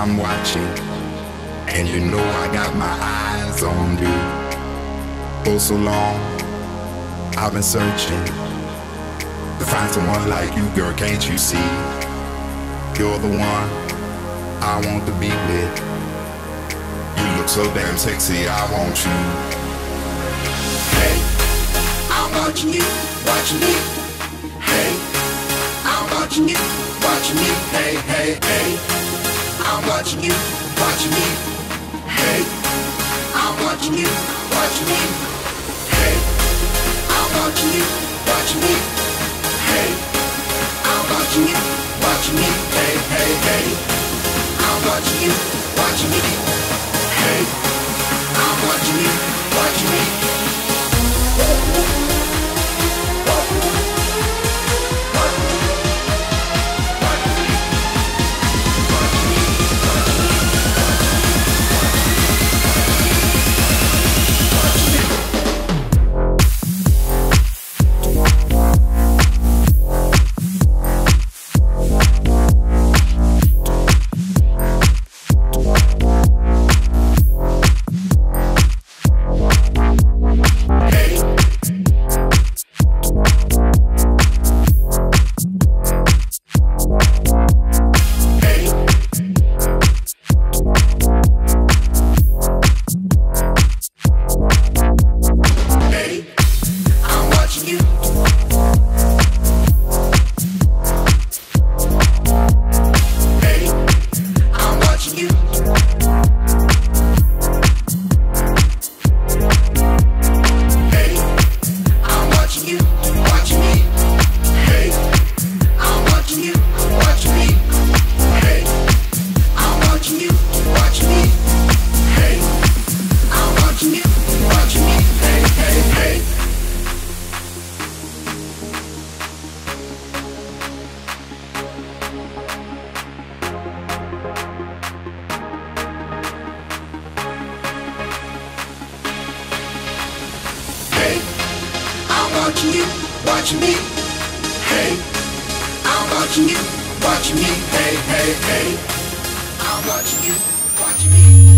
I'm watching, and you know I got my eyes on you. For so long, I've been searching to find someone like you, girl, can't you see? You're the one I want to be with. You look so damn sexy, I want you. Hey, I'm watching you, watching me. Hey, I'm watching you, watching me. Hey, hey, hey, I'm watching you, watching me. Hey, I'm watching you, watching me. Hey, I'm watching you, watching me. Hey, I'm watching you, watching me. Hey, hey, hey, I'm watching you, watching me. Hey, I'm watching you, watching me. Watching you, watching me. Hey, I'm watching you, watching me. Hey, hey, hey, I'm watching you, watching me.